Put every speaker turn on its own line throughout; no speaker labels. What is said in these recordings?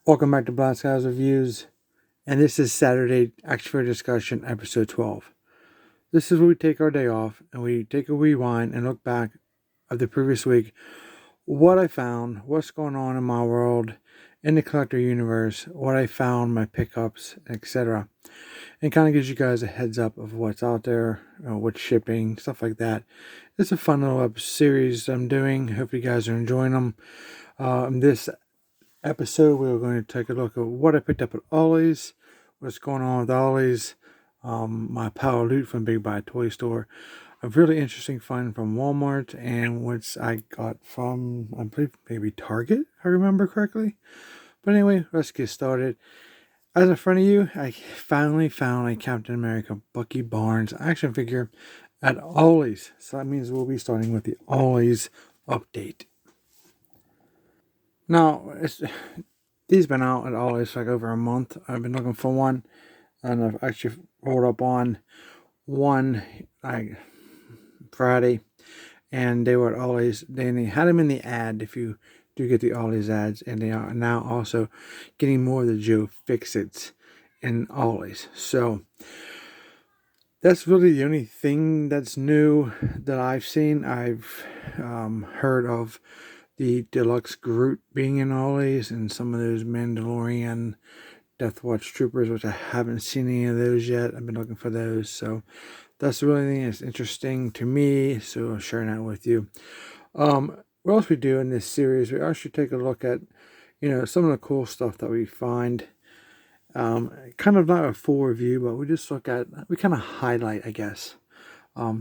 Welcome back to Black Skies Reviews, and this is Saturday Action Figure Discussion, episode 12. This is where we take our day off and we take a rewind and look back of the previous week, what I found, what's going on in my world, in the collector universe, what I found, my pickups, etc. And kind of gives you guys a heads up of what's out there, what's shipping, stuff like that. It's a fun little series I'm doing. Hope you guys are enjoying them. This episode, we were going to take a look at what I picked up at Ollie's, what's going on with Ollie's, my power loot from Big Buy Toy Store, a really interesting find from Walmart, and what I got from, I believe, maybe Target, if I remember correctly. But anyway, let's get started. As in front of you, I finally found a Captain America Bucky Barnes action figure at Ollie's. So that means we'll be starting with the Ollie's update. Now, these been out at Ollie's for like over a month. I've been looking for one, and I've actually rolled up on one like Friday, and they were at Ollie's. They had them in the ad if you do get the Ollie's ads, and they are now also getting more of the Joe Fix-Its in Ollie's. So that's really the only thing that's new that I've seen. I've heard of the deluxe Groot being in Ollie's and some of those Mandalorian Death Watch Troopers, which I haven't seen any of those yet. I've been looking for those. So that's the really thing that's interesting to me. So I'm sharing that with you. What else we do in this series, we actually take a look at, some of the cool stuff that we find. Kind of not a full review, but we just we kind of highlight, I guess,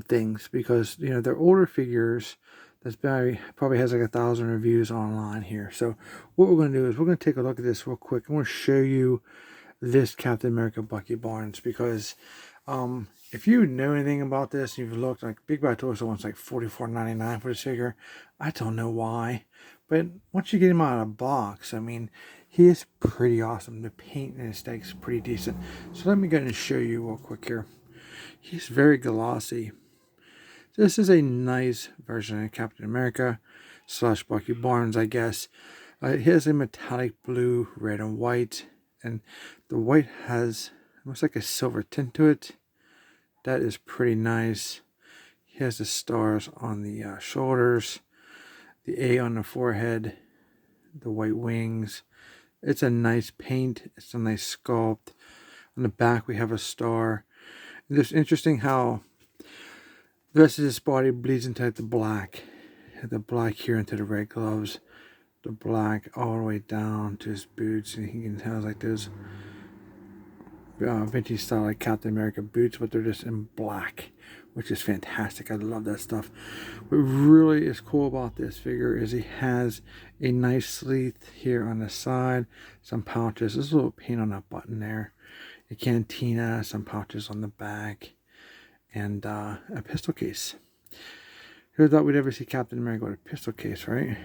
things, because, they're older figures. That's probably has like 1,000 reviews online here. So what we're going to do is we're going to take a look at this real quick. I want to show you this Captain America Bucky Barnes, because if you know anything about this, you've looked, like Big Buy Toy Store wants like $44.99 for this figure. I don't know why, but once you get him out of the box, I mean, he is pretty awesome. The paint and aesthetic's pretty decent. So let me go and show you real quick here. He's very glossy. This is a nice version of Captain America / Bucky Barnes, I guess. It has a metallic blue, red, and white. And the white has almost like a silver tint to it. That is pretty nice. He has the stars on the shoulders, the A on the forehead, the white wings. It's a nice paint. It's a nice sculpt. On the back, we have a star. And it's interesting how the rest of his body bleeds into the black here into the red gloves, the black all the way down to his boots, and you can tell like those vintage style like Captain America boots, but they're just in black, which is fantastic. I love that stuff. What really is cool about this figure is he has a nice sleeve here on the side, some pouches. There's a little paint on that button there, a cantina, some pouches on the back, and a pistol case. Who thought we'd ever see Captain America with a pistol case, right?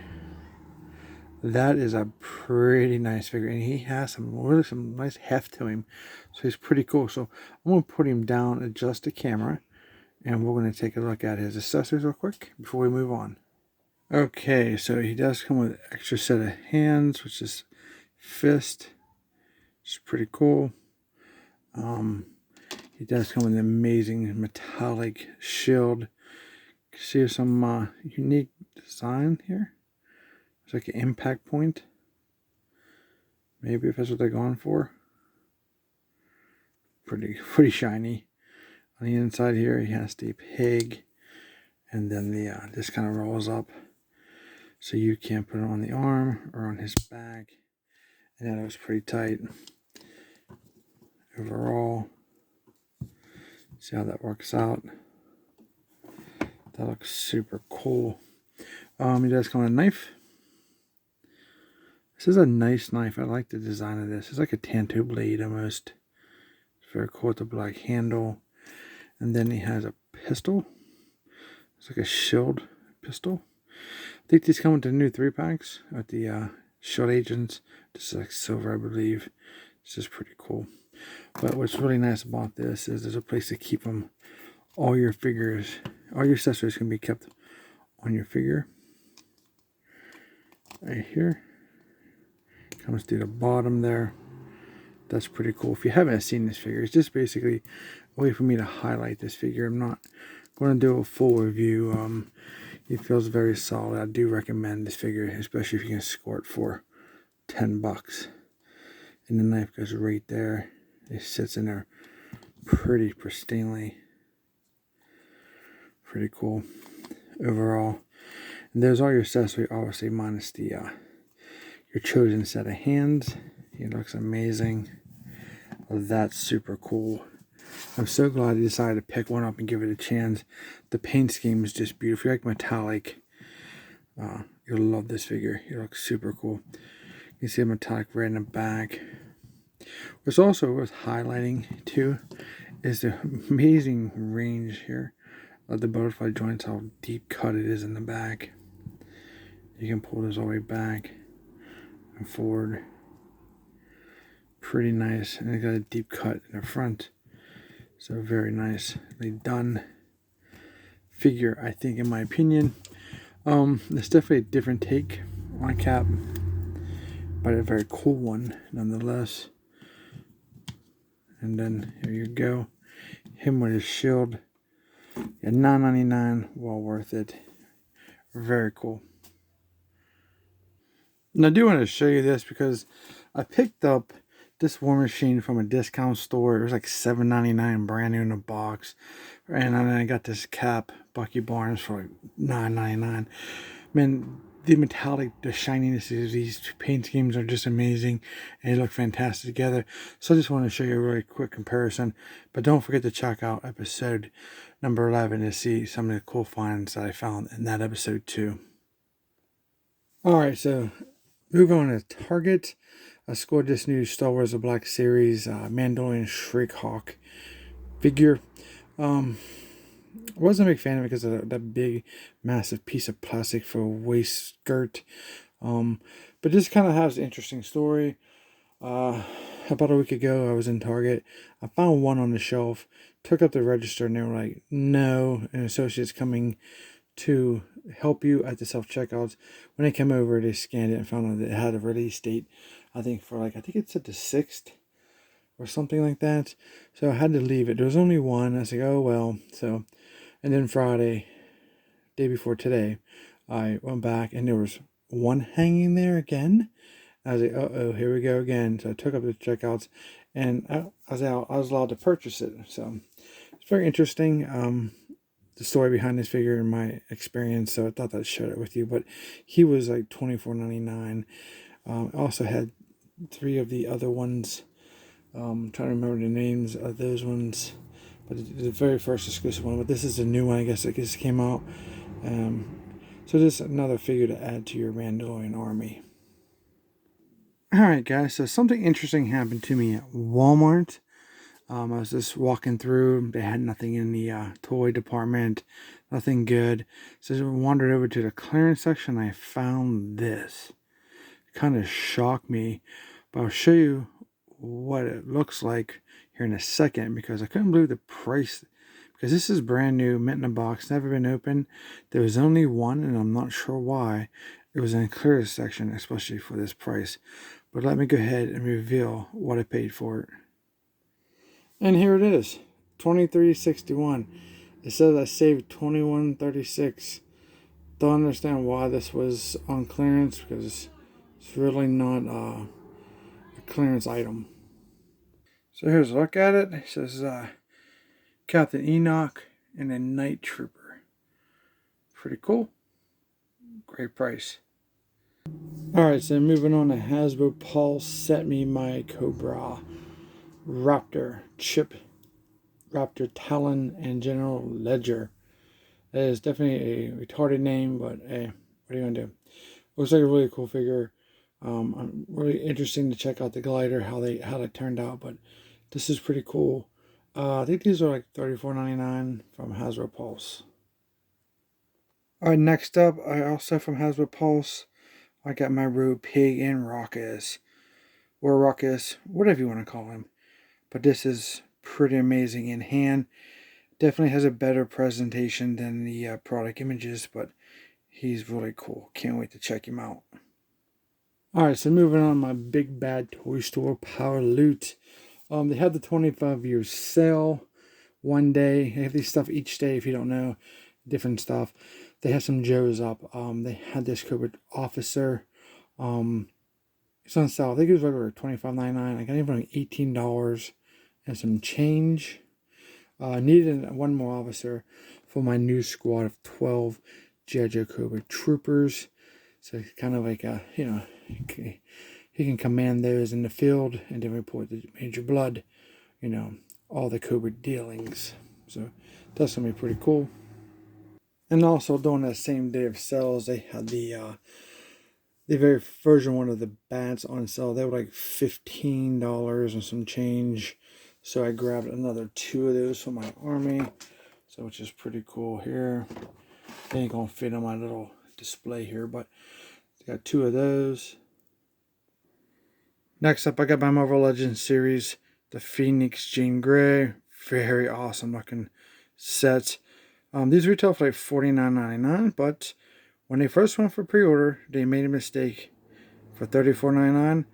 That is a pretty nice figure, and he has some nice heft to him, so he's pretty cool. So I'm going to put him down, adjust the camera, and we're going to take a look at his accessories real quick before we move on. Okay, so he does come with an extra set of hands, which is fist, which is pretty cool. He does come with an amazing metallic shield. You see some unique design here. It's like an impact point. Maybe if that's what they're going for. Pretty shiny. On the inside here, he has the pig, and then the this kind of rolls up, so you can put it on the arm or on his back, and that looks pretty tight. Overall, see how that works out. That looks super cool. He does come with a knife. This is a nice knife. I like the design of this. It's like a Tanto blade almost. It's very cool with the black handle. And then he has a pistol. It's like a shield pistol. I think these come with the new 3-packs with the shield agents. This is like silver, I believe. This is pretty cool. But what's really nice about this is there's a place to keep them. All your figures, all your accessories can be kept on your figure. Right here. Comes through the bottom there. That's pretty cool. If you haven't seen this figure, it's just basically a way for me to highlight this figure. I'm not going to do a full review. It feels very solid. I do recommend this figure, especially if you can score it for $10. And the knife goes right there. It sits in there pretty pristinely. Pretty cool overall. And there's all your accessory, obviously minus the your chosen set of hands. It looks amazing. That's super cool. I'm so glad I decided to pick one up and give it a chance. The paint scheme is just beautiful. If you like metallic, you'll love this figure. It looks super cool. You can see a metallic red in the back. What's also worth highlighting too is the amazing range here of the butterfly joints, how deep cut it is in the back. You can pull this all the way back and forward. Pretty nice. And it got a deep cut in the front. So very nicely done figure, I think, in my opinion. It's definitely a different take on Cap, but a very cool one nonetheless. And then here you go. Him with his shield. Yeah, $9.99, well worth it. Very cool. And I do want to show you this because I picked up this War Machine from a discount store. It was like $7.99 brand new in a box. And then I got this Cap, Bucky Barnes, for like $9.99. Man, the metallic, the shininess of these paint schemes are just amazing. And they look fantastic together. So I just want to show you a really quick comparison. But don't forget to check out episode number 11 to see some of the cool finds that I found in that episode too. Alright, so move on to Target. I scored this new Star Wars The Black Series Mandalorian Shriekhawk figure. I wasn't a big fan of it because of that big, massive piece of plastic for a waist skirt. But this kind of has an interesting story. About a week ago, I was in Target. I found one on the shelf, took up the register, and they were like, no, an associate's coming to help you at the self-checkouts. When they came over, they scanned it and found out that it had a release date, I think it said the 6th or something like that. So I had to leave it. There was only one. I was like, oh well. So, and then Friday, day before today, I went back and there was one hanging there again. I was like, uh-oh, here we go again. So I took up the checkouts and I was allowed to purchase it. So it's very interesting. The story behind this figure and my experience. So I thought I'd share it with you. But he was like $24.99. I also had 3 of the other ones. I'm trying to remember the names of those ones. But the very first exclusive one. But this is a new one, I guess, that just came out. So just another figure to add to your Mandalorian army. Alright guys, so something interesting happened to me at Walmart. I was just walking through. They had nothing in the toy department. Nothing good. So I wandered over to the clearance section. I found this. It kind of shocked me. But I'll show you what it looks like here in a second. Because I couldn't believe the price. Because this is brand new. Mint in a box. Never been opened. There was only one. And I'm not sure why. It was in the clearance section. Especially for this price. But let me go ahead and reveal what I paid for it. And here it is, $23.61. It says I saved $21.36. Don't understand why this was on clearance because it's really not a clearance item. So here's a look at it. It says Captain Enoch and a Night Trooper. Pretty cool. Great price. Alright, so moving on to Hasbro Pulse Set Me My Cobra. Raptor, Chip, Raptor Talon, and General Ledger. That is definitely a retarded name, but hey, what are you gonna do? Looks like a really cool figure. I'm really interesting to check out the glider, how they turned out, but this is pretty cool. I think these are like $34.99 from Hasbro Pulse. Alright, next up, I also from Hasbro Pulse, I got my Road Pig and Raucus, or Raucus, whatever you want to call him. But this is pretty amazing in hand. Definitely has a better presentation than the product images, but he's really cool. Can't wait to check him out. Alright, so moving on, my big bad toy store power loot. They had the 25-year sale one day. They have these stuff each day if you don't know. Different stuff. They had some Joes up. They had this Cobra Officer. It's on sale. I think it was over $25.99. I got it for like $18 and some change. Needed one more officer for my new squad of 12 G.I. Joe Cobra troopers. So it's kind of like a, he can command those in the field and then report the Major Blood, all the Cobra dealings. So that's going to be pretty cool. And also during that same day of sales, they had the very version one of the bats on sale. They were like $15 and some change. So I grabbed another 2 of those for my army. So which is pretty cool here. They ain't gonna fit on my little display here, but I got 2 of those. Next up, I got my Marvel Legends series, the Phoenix Jean Grey. Very awesome looking sets. These retail for like $49.99, but when they first went for pre-order, they made a mistake for $34.99, and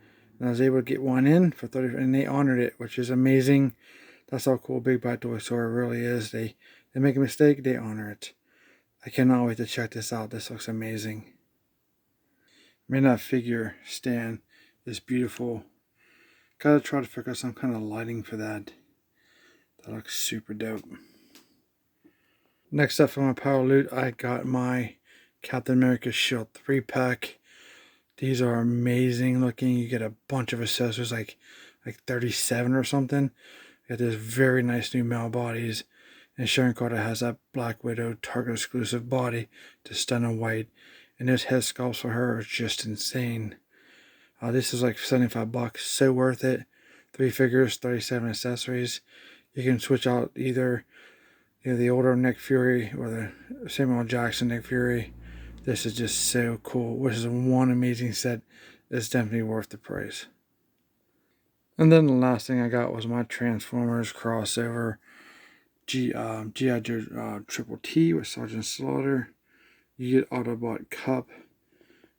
I was able to get one in for $30, and they honored it, which is amazing. That's how cool Big Bad Toy Store really is. They make a mistake, they honor it. I cannot wait to check this out. This looks amazing. I mean, that figure stand is beautiful. Gotta try to figure out some kind of lighting for that. That looks super dope. Next up for my power loot, I got my Captain America Shield 3-pack. These are amazing looking. You get a bunch of accessories, like 37 or something. You got this very nice new male bodies. And Sharon Carter has that Black Widow Target exclusive body to stun and white. And this head sculpt for her is just insane. This is like $75. So worth it. 3 figures, 37 accessories. You can switch out either the older Nick Fury or the Samuel Jackson Nick Fury. This is just so cool. This is one amazing set. It's definitely worth the price. And then the last thing I got was my Transformers crossover G.I. Joe Triple T with Sergeant Slaughter. You get Autobot Cup,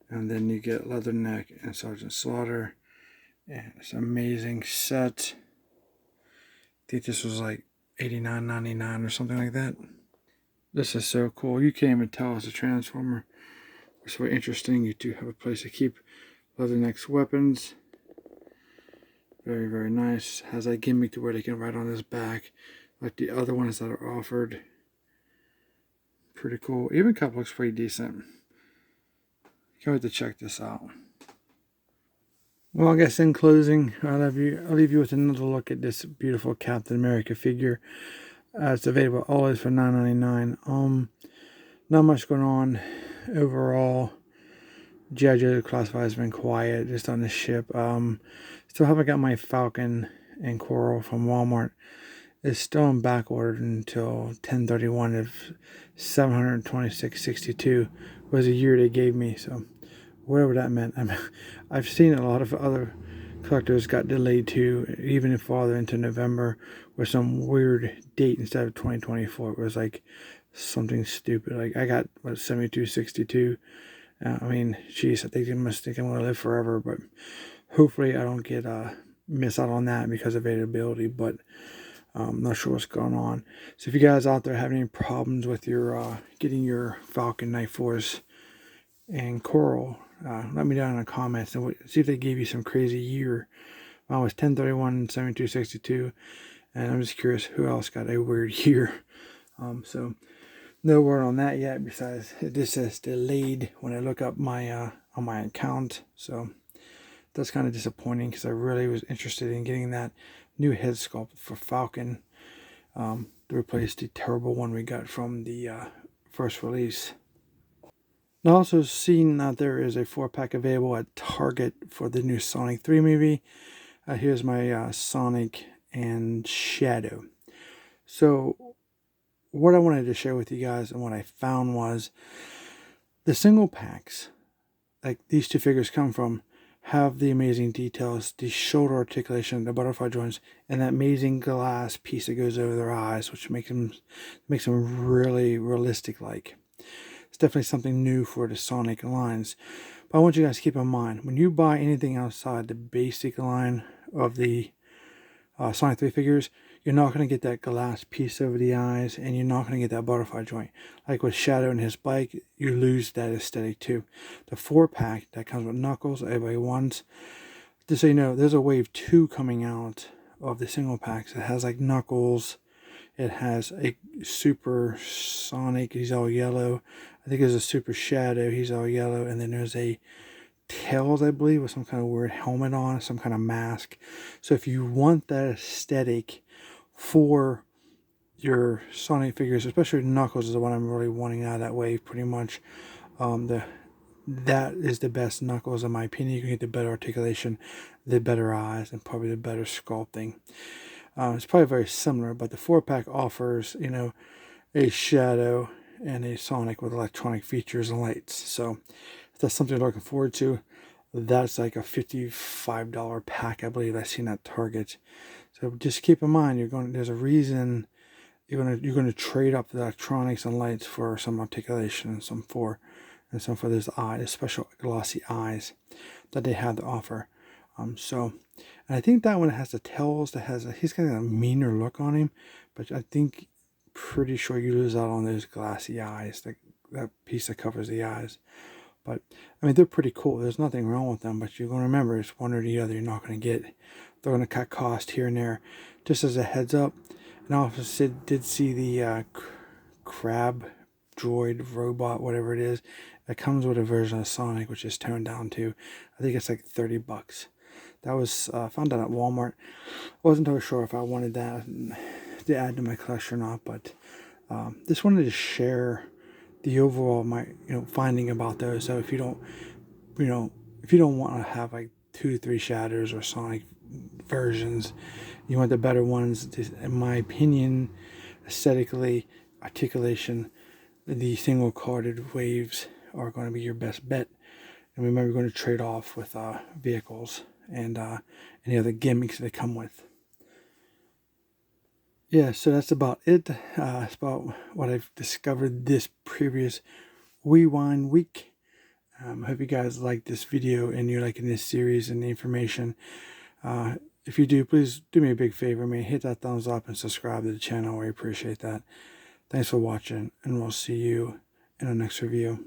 and then you get Leatherneck and Sergeant Slaughter. And it's an amazing set. I think this was like $89.99 or something like that. This is so cool. You can't even tell it's a Transformer. It's very interesting. You do have a place to keep Leatherneck's weapons. Very, very nice. Has that gimmick to where they can write on his back like the other ones that are offered. Pretty cool. Even Cup looks pretty decent. Can't wait to check this out. Well, I guess in closing, I'll leave you with another look at this beautiful Captain America figure. It's available always for $9.99. Not much going on overall. G.I. Joe Classified has been quiet just on the ship. Still haven't got my Falcon and Coral from Walmart. It's still on back ordered until 10/31 of $726.62 was the year they gave me. So whatever that meant. I've seen a lot of other collectors got delayed too, even farther into November with some weird date instead of 2024. It was like something stupid. Like I got 72.62. I mean, geez, I think they must think I'm gonna live forever, but hopefully I don't get miss out on that because of availability. But I'm not sure what's going on. So if you guys out there have any problems with your getting your Falcon, Night Force, and Coral, let me down in the comments and see if they gave you some crazy year. Mine was 10/31, 72.62, and I'm just curious who else got a weird year. So no word on that yet. Besides, this says delayed when I look up my on my account. So that's kind of disappointing because I really was interested in getting that new head sculpt for Falcon to replace the terrible one we got from the first release. I also seen that there is a 4-pack available at Target for the new Sonic 3 movie. Here's my Sonic and Shadow. So what I wanted to share with you guys and what I found was the single packs, like these 2 figures come from, have the amazing details, the shoulder articulation, the butterfly joints, and that amazing glass piece that goes over their eyes, which makes them really realistic like. It's definitely something new for the Sonic lines. But I want you guys to keep in mind, when you buy anything outside the basic line of the Sonic 3 figures, you're not going to get that glass piece over the eyes, and you're not going to get that butterfly joint. Like with Shadow and his bike, you lose that aesthetic too. The 4-pack that comes with Knuckles, everybody wants. Just so you know, there's a Wave 2 coming out of the single packs. It has like Knuckles. It has a Super Sonic, he's all yellow. I think there's a Super Shadow, he's all yellow. And then there's a Tails, I believe, with some kind of weird helmet on, some kind of mask. So if you want that aesthetic for your Sonic figures, especially Knuckles is the one I'm really wanting out of that wave, pretty much. That is the best Knuckles, in my opinion. You can get the better articulation, the better eyes, and probably the better sculpting. It's probably very similar, but the 4-pack offers, a Shadow and a Sonic with electronic features and lights. So if that's something you're looking forward to, that's like a $55 pack, I believe I've seen at Target. So just keep in mind, there's a reason you're going to trade up the electronics and lights for some articulation and some for those eyes, special glossy eyes that they have to offer. And I think that one has the Tails he's got a meaner look on him, but I think pretty sure you lose out on those glassy eyes, that piece that covers the eyes. But I mean, they're pretty cool. There's nothing wrong with them, but you're going to remember it's one or the other you're not going to get. They're going to cut cost here and there. Just as a heads up, and I also did see the crab droid robot, whatever it is. It comes with a version of Sonic, which is toned down to, I think it's like $30. That was found out at Walmart. I wasn't totally sure if I wanted that to add to my collection or not, but just wanted to share the overall finding about those. So if you don't want to have like 2-3 Shadows or Sonic versions, you want the better ones. In my opinion, aesthetically, articulation, the single carded waves are going to be your best bet. And remember, you're going to trade off with vehicles and any other gimmicks they come with. Yeah, so that's about it. It's about what I've discovered this previous Rewind week. I hope you guys like this video and you're liking this series and the information. If you do, please do me a big favor, man. Hit that thumbs up and subscribe to the channel. I appreciate that. Thanks for watching, and we'll see you in the next review.